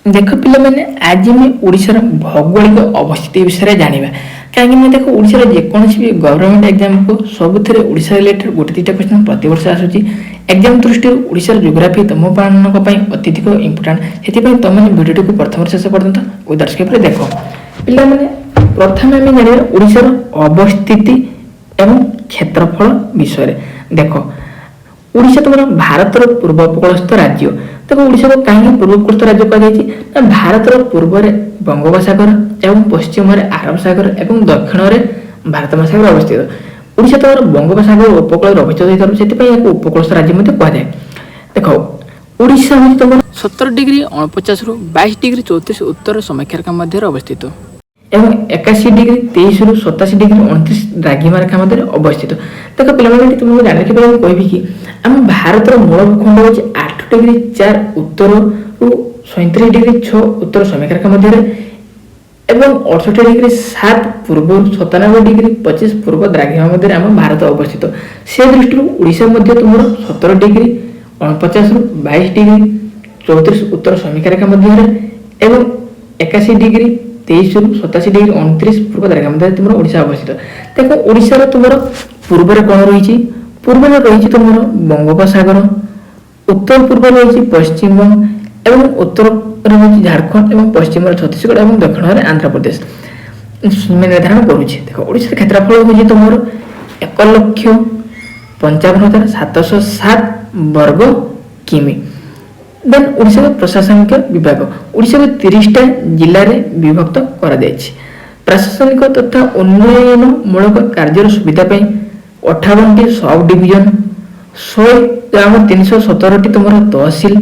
देख पे आज आम ओडार भौगोलिक अवस्थिति विषय जाना कहीं देख ओडार जेकोसी भी गवर्नमेंट एग्जाम को सब ओडा रिलेटेड गोटे दुटा क्वेश्चन प्रत वर्ष आसूँ एग्जाम दृष्टि ओडार जोग्राफी तुम मान अत्यधिक इंपोर्टाट से तुम भिडियो को प्रथम शेष पर्यंत उदर्शक देख पे प्रथम आम जाना ओडार अवस्थिति एवं क्षेत्रफल विषय देख ओडिशा तुम भारत पूर्व उपकूलस्थ राज्य देखो ओडिशा को कहीं पूर्व उपकूलस्थ राज्य कह भारत पूर्व में बंगोपसागर एवं पश्चिम में आरब सागर एवं दक्षिण में भारत महासागर अवस्थित ओडिशा तुम बंगोपसागर उपकूल अभिष्ट से उपकूलस्थ राज्य कहुए देख ओडिशा हूँ तुम 17 डिग्री 49 रु 22 डिग्री 34 उत्तर समयरेखा मध्य अवस्थित एवं 81 डिग्री 23 रु 87 डिग्री 29 द्राघिमा रेखा मध्य अवस्थित देख पे तुमको जान रखिए कहबी कि आम भारत मूल भूखंड हो 8 डिग्री 4 उत्तर रु 37 डिग्री 6 उत्तर समयरेखा मध्य एवं 68 डिग्री 7 पूर्व 97 डिग्री 25 पूर्व द्राघिमा मध्य आम भारत अवस्थित से दृष्टि ओडिशा मध्य तुम 17 डिग्री 49 रु 22 डिग्री 34 उत्तर समयरेखा मध्य एवं 81 डिग्री 23 रु 87 डिग्री 29 पूर्व द्राघिमा मध्य तुम ओडिशा अवस्थित देखो ओडिशा तुम पूर्व में कौन रही पूर्व में रही तुम बंगोपसागर उत्तर पूर्व रही पश्चिम एवं उत्तर रही झारखंड एवं पश्चिम छत्तीसगढ़ एवं दक्षिण में आंध्र प्रदेश निर्धारण करुच्छे देख ओडिशा क्षेत्रफल हूँ तुम 1,55,707 वर्ग किमी देन ओडिशा प्रशासनिक विभाग ओडिशा को 30टा जिले में विभक्त कर प्रशासनिक तथा उन्नयन मूलक कार्य सुविधा 58टी सब डिविजन 317टी तुम तहसिल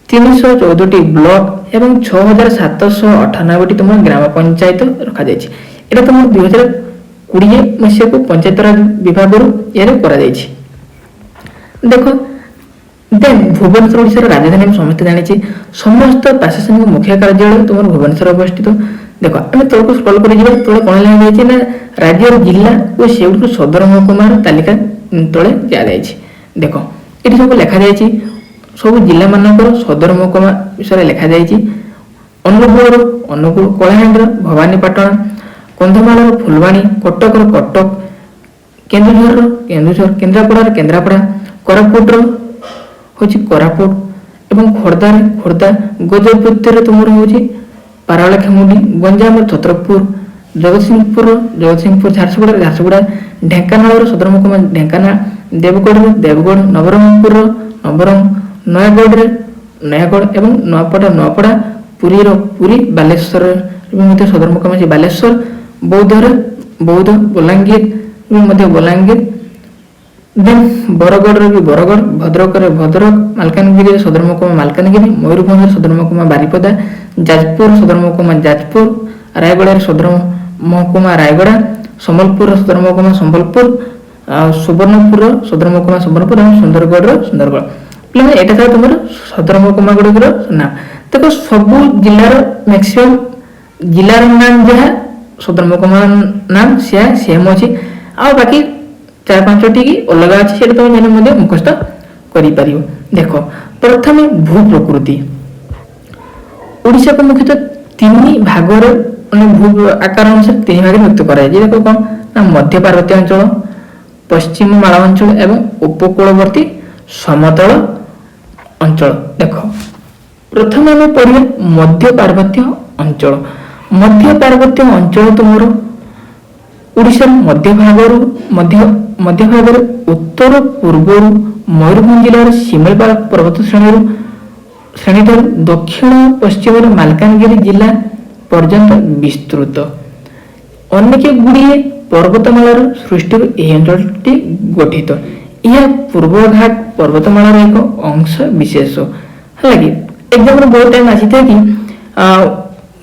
314टी ब्लॉक एवं 6,798टी तुम ग्राम पंचायत रखा यहाँ तुम 2020 मसीहा को पंचायत राज विभाग देख देन भुवनेश्वर ओडिशा राजधानी समस्त जानी समस्त प्रशासनिक मुख्य कार्यालय तुम भुवनेश्वर अवस्थित देख आम तौक स्क्रॉल कर तले कौन लिखा ना राज्य जिला और से सदर महकुमार तालिका तले दिखाई देख ये सब लिखा सब जिला मानक सदर महकुमा विषय लिखा अनुगुल कलाहांडी भवानीपाटना कंधमाल फुलवाणी कटक कटक केन्दुझर केन्द्रापड़ा केन्द्रापड़ा कोरापुट हूँ कोरापुट एवं खोर्धा गजपति तुम हूँ पारालाखेमुंडी गंजाम छतरपुर जगतसिंहपुर झारसुगुड़ा ढेंकानाल सदर महकुमा ढेंकानाल देवगढ़ नवरंगपुर नयागढ़ एवं नूआपड़ा पुरी बालेश्वर सदर महकुमा बालेश्वर बौद्ध बलांगीर देन बरगढ़ भी बरगढ़ भद्रक मालकानगिरी सदर महकुमा मालकानगिरी मयूरभंज सदर महकुमा बारिपदा जाजपुर सदर महकुमा जाजपुर रायगढ़ सदर महकुमा रायगढ़ संबलपुर सदर महकुमा संबलपुर सुवर्णपुर सदर महकुमा सुवर्णपुर और सुंदरगढ़ यहाँ था तुम सदर महकुमा गुड़िकर नाम देख सब जिलार मैक्सिमम जिलार नाम जहाँ सदर महकुमा नाम सेम अच्छी आ बाकी 4-5टी अलग अच्छी तुम जाने मुखस्त कर देख प्रथम भू प्रकृति ओडिशा को मुख्यतः 3 भाग भू आकार अनुसार 3 भाग व्यक्त कराए देख कौन ना मध्य पार्वत्य अंचल पश्चिम मालवांचल एवं उपकूलवर्ती समतल अंचल देख प्रथम आम पढ़े मध्य पार्वत्य अंचल तुम ओडिशा मध्य भाग उत्तर पूर्व मयूरभंज जिलार शिमिलपाल पर्वत श्रेणी दक्षिण पश्चिम मालकानगिरी जिला पर्यंत विस्तृत अनेक गुड़िए पर्वतमालार सृष्टि यह अंचलटी गठित यह पूर्वघाट पर्वतमालार एक अंश विशेष है एग्जाम बहुत टाइम आसी था कि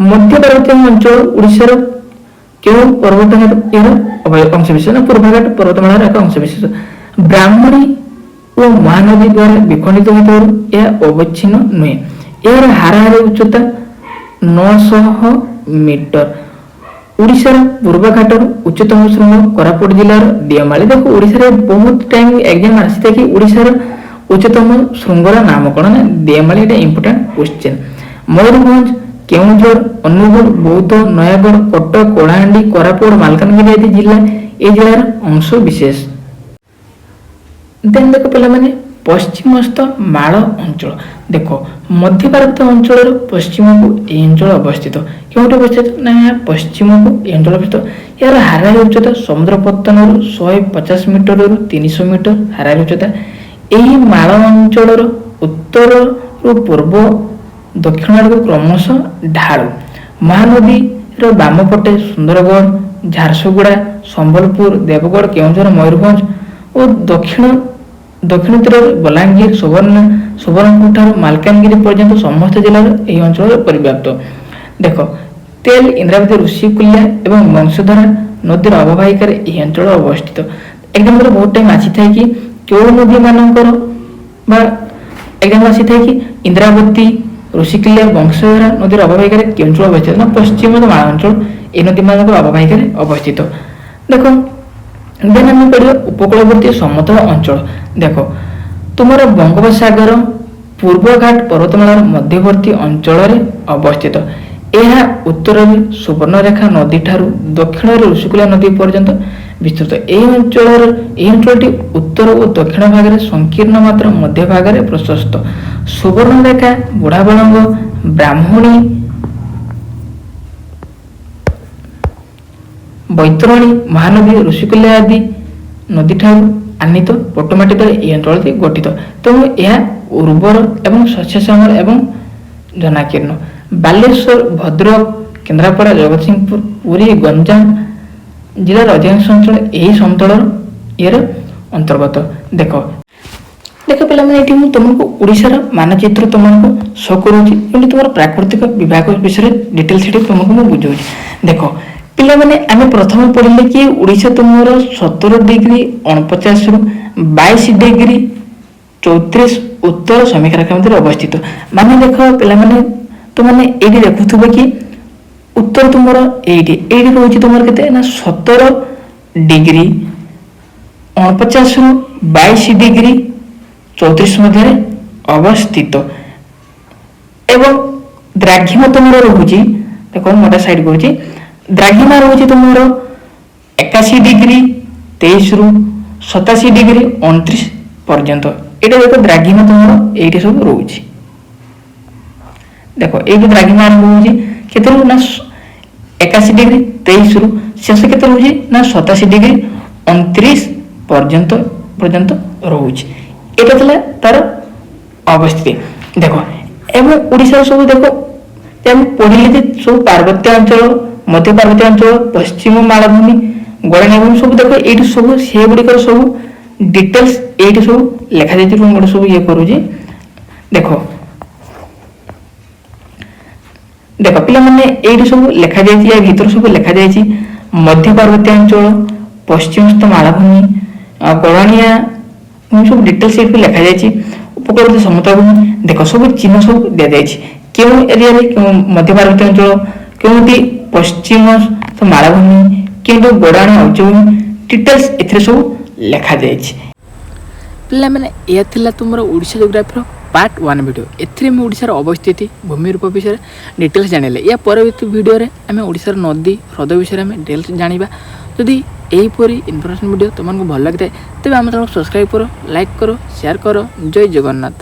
मध्य पार्वत्य अंचल ओडिशार क्यों पर्वतघाट अंश विशेष पूर्वघाट पर्वतमालार एक अंश विशेष ब्राह्मणी और महानदी द्वारा विखंडित होता यह अवच्छिन्न नुहे यार हाराहारी उच्चता 900 मीटर ओडिशार पूर्वघाटर उच्चतम शृंग कोरापुट जिलार दियमाली देख ओडिशार बहुत टाइम एग्जाम आसी था कि ओडिशार उच्चतम शृंगर नाम कौन ना दियमाली इम्पोर्टाट क्वेश्चन ମୟୂରଭଞ୍ଜ, କେଉଁଝର, ଅନୁଗୁଳ, ବୌଦ୍ଧ, ନୟାଗଡ଼, କଟକ, କଳାହାଣ୍ଡି, କୋରାପୁଟ, ମାଲକାନଗିରି ଆଦି ଜିଲ୍ଲା ଏ ଜିଲ୍ଲାର ଅଂଶ ବିଶେଷ। ଦେନ୍ ଦେଖ ପିଲାମାନେ ପଶ୍ଚିମସ୍ଥ ମାଳ ଅଞ୍ଚଳ। ଦେଖ ମଧ୍ୟ ଭାରତ ଅଞ୍ଚଳର ପଶ୍ଚିମକୁ ଏହି ଅଞ୍ଚଳ ଅବସ୍ଥିତ। କେଉଁଠି ଅବସ୍ଥିତ ନା ଏହା ପଶ୍ଚିମକୁ ଏହି ଅଞ୍ଚଳ ଅବସ୍ଥିତ। ଏହାର ହାରାହାରି ଉଚ୍ଚତା ସମୁଦ୍ର ପତ୍ତନରୁ 150 ମିଟରରୁ 300 ମିଟର ହାରାହାରି ଉଚ୍ଚତା। ଏହି ମାଳ ଅଞ୍ଚଳର ଉତ୍ତରରୁ ପୂର୍ବ ଦକ୍ଷିଣ ଆଡ଼କୁ କ୍ରମଶଃ ଢାଳୁ। ମହାନଦୀର ବାମ ପଟେ ସୁନ୍ଦରଗଡ଼, ଝାରସୁଗୁଡ଼ା, ସମ୍ବଲପୁର, ଦେବଗଡ଼, କେଉଁଝର, ମୟୂରଭଞ୍ଜ ଓ ଦକ୍ଷିଣ ତୀରରେ ବଲାଙ୍ଗୀର, ସୁବର୍ଣ୍ଣପୁର ଠାରୁ ମାଲକାନଗିରି ପର୍ଯ୍ୟନ୍ତ ସମସ୍ତ ଜିଲ୍ଲାର ଏହି ଅଞ୍ଚଳରେ ପରିବ୍ୟାପ୍ତ। ଦେଖ ତେଲ, ଇନ୍ଦ୍ରାବତୀ, ଋଷିକୁଲ୍ୟା ଏବଂ ବଂଶଧାରା ନଦୀର ଅବବାହିକାରେ ଏହି ଅଞ୍ଚଳ ଅବସ୍ଥିତ। ଏକ୍ସାମ୍ପଲ୍ ବହୁତ ଟାଇମ୍ ଆସିଥାଏ କି କେଉଁ ନଦୀ ମାନଙ୍କର ବା ଏକ୍ସାମ୍ପଲ୍ ଆସିଥାଏ କି ଇନ୍ଦ୍ରାବତୀ, ଋଷିକୁଲ୍ୟା, ବଂଶଧାରା ନଦୀର ଅବବାହିକାରେ କେଉଁ ଅଞ୍ଚଳ ଅବସ୍ଥିତ ନା ପଶ୍ଚିମ ମାଳ ଅଞ୍ଚଳ ଏହି ନଦୀ ମାନଙ୍କର ଅବବାହିକାରେ ଅବସ୍ଥିତ। ଦେଖ ଦେନ୍ ଆମେ ପଢ଼ିବା ଉପକୂଳବର୍ତ୍ତୀ ସମତଳ ଅଞ୍ଚଳ। ଦେଖ ତୁମର ବଙ୍ଗୋପସାଗର ପୂର୍ବଘାଟ ପର୍ବତମାଳାର ମଧ୍ୟବର୍ତ୍ତୀ ଅଞ୍ଚଳରେ ଅବସ୍ଥିତ। ଏହା ଉତ୍ତରରେ ସୁବର୍ଣ୍ଣରେଖା ନଦୀ ଠାରୁ ଦକ୍ଷିଣରେ ଋଷିକୁଲ୍ୟା ନଦୀ ପର୍ଯ୍ୟନ୍ତ ବିସ୍ତୃତ। ଏହି ଅଞ୍ଚଳଟି ଉତ୍ତର ଓ ଦକ୍ଷିଣ ଭାଗରେ ସଂକୀର୍ଣ୍ଣ ମାତ୍ର ମଧ୍ୟ ଭାଗରେ ପ୍ରଶସ୍ତ। ସୁବର୍ଣ୍ଣରେଖା, ବୁଢ଼ାବଳଙ୍ଗ, ବ୍ରାହ୍ମଣୀ, ବୈତରଣୀ, ମହାନଦୀ, ଋଷିକୁଲ୍ୟା ଆଦି ନଦୀଠାରୁ ଆନିତ ପଟ୍ଟମାଟି ଦ୍ୱାରା ଏହି ଅଞ୍ଚଳଟି ଗଠିତ। ତେଣୁ ଏହା ଉର୍ବର ଏବଂ ଶସ୍ୟଶ୍ୟାମଳ ଏବଂ ଜନାକୀର୍ଣ୍ଣ। ବାଲେଶ୍ୱର, ଭଦ୍ରକ, କେନ୍ଦ୍ରାପଡ଼ା, ଜଗତସିଂହପୁର, ପୁରୀ, ଗଞ୍ଜାମ ଜିଲ୍ଲାର ଅଧିକାଂଶ ଅଞ୍ଚଳ ଏହି ସମତଳର ଅନ୍ତର୍ଗତ। ଦେଖ ପିଲାମାନେ ଏଠି ମୁଁ ତୁମକୁ ଓଡ଼ିଶାର ମାନଚିତ୍ର ତୁମକୁ ଶୋ କରୁଛି, ଯେମିତି ତୁମର ପ୍ରାକୃତିକ ବିଭାଗ ବିଷୟରେ ଡିଟେଲ୍ସ ସେଠି ତୁମକୁ ମୁଁ ବୁଝାଉଛି। ଦେଖ ପିଲାମାନେ ଆମେ ପ୍ରଥମେ ପଢ଼ିଲେ କି ଓଡ଼ିଶା ତୁମର 17 ଡିଗ୍ରୀ 49ରୁ 22 ଡିଗ୍ରୀ 34 ଉତ୍ତର ସମୀକ୍ଷା ରେଖା ମଧ୍ୟରେ ଅବସ୍ଥିତ। ମାନେ ଦେଖ ପିଲାମାନେ ତୁମମାନେ ଏଇଠି ଦେଖୁଥିବେ କି ଉତ୍ତର ତୁମର ଏଇଠି ରହୁଛି ତୁମର କେତେ ନା 17 ଡିଗ୍ରୀ 49ରୁ 22 ଡିଗ୍ରୀ 34 ମଧ୍ୟରେ ଅବସ୍ଥିତ ଏବଂ ଦ୍ରାଘିମା ତୁମର ରହୁଛି। ଦେଖ ମୁଁ ଏଟା ସାଇଡ୍ କରୁଛି। ଦ୍ରାଘିମା ରହୁଛି ତୁମର 81 ଡିଗ୍ରୀ 23ରୁ 87 ଡିଗ୍ରୀ 29 ପର୍ଯ୍ୟନ୍ତ। ଏଇଟା ଦେଖ ଦ୍ରାଘିମା ତୁମର ଏଇଠି ସବୁ ରହୁଛି। ଦେଖ ଏଇଠି ଦ୍ରାଘିମା ଆରମ୍ଭ ହଉଛି କେତେରୁ ନା 81 ଡିଗ୍ରୀ 23ରୁ ଶେଷ କେତେ ରହୁଛି ନା 87 ଡିଗ୍ରୀ 29 ପର୍ଯ୍ୟନ୍ତ ରହୁଛି। ଏଇଟା ଥିଲା ତାର ଅବସ୍ଥିତି। ଦେଖ ଏବଂ ଓଡ଼ିଶାର ସବୁ ଦେଖ ଆମେ ପଢ଼ିଲେ ଯେ ସବୁ ପାର୍ବତ୍ୟ ଅଞ୍ଚଳ, ମଧ୍ୟ ପାର୍ବତ୍ୟ ଅଞ୍ଚଳ, ପଶ୍ଚିମ ମାଳଭୂମି, ଗଡ଼ାଣିଭୂମି ସବୁ ଦେଖ ଏଇଠି ସବୁ ସେଗୁଡ଼ିକର ସବୁ ଡିଟେଲ୍ସ ଏଇଠି ସବୁ ଲେଖାଯାଇଛି। ମୁଁ ଗୋଟେ ସବୁ ଇଏ କରୁଛି। ଦେଖ ପିଲାମାନେ ଏଇଠି ସବୁ ଲେଖାଯାଇଛି, ୟା ଭିତରେ ସବୁ ଲେଖାଯାଇଛି ମଧ୍ୟ ପାର୍ବତ୍ୟ ଅଞ୍ଚଳ, ପଶ୍ଚିମସ୍ଥ ମାଳଭୂମି, ଗଡ଼ାଣିଆ ସବୁ ଡିଟେଲ୍ସ ଏଇଠି ଲେଖାଯାଇଛି। ଉପକୂଳବର୍ତ୍ତୀ ସମତଳ ଭୂମି ଦେଖ ସବୁ ଚିହ୍ନ ସବୁ ଦିଆଯାଇଛି। କେଉଁ ଏରିଆରେ ମଧ୍ୟ ପାର୍ବତ୍ୟ ଅଞ୍ଚଳ, କେଉଁଠି ପଶ୍ଚିମ ମାଳଭୂମି, କିନ୍ତୁ ଗଡ଼ାଣିଆ ଉଚ୍ଚଭୂମି ଡିଟେଲ୍ସ ଏଥିରେ ସବୁ ଲେଖାଯାଇଛି। ପିଲାମାନେ ଏହା ଥିଲା ତୁମର ଓଡ଼ିଶା ଜିଓଗ୍ରାଫିର ପାର୍ଟ 1 ଭିଡ଼ିଓ। ଏଥିରେ ଆମେ ଓଡ଼ିଶାର ଅବସ୍ଥିତି, ଭୂମିରୂପ ବିଷୟରେ ଡିଟେଲ୍ସ ଜାଣିଲେ। ଏହା ପରବର୍ତ୍ତୀ ଭିଡ଼ିଓରେ ଆମେ ଓଡ଼ିଶାର ନଦୀ, ହ୍ରଦ ବିଷୟରେ ଆମେ ଡିଟେଲ୍ସ ଜାଣିବା। ଯଦି ଏହିପରି ଇନଫର୍ମେସନ୍ ଭିଡ଼ିଓ ତୁମକୁ ଭଲ ଲାଗିଥାଏ ତେବେ ଆମ ଚ୍ୟାନେଲକୁ ସବସ୍କ୍ରାଇବ୍ କର, ଲାଇକ୍ କର, ସେୟାର କର। ଜୟ ଜଗନ୍ନାଥ।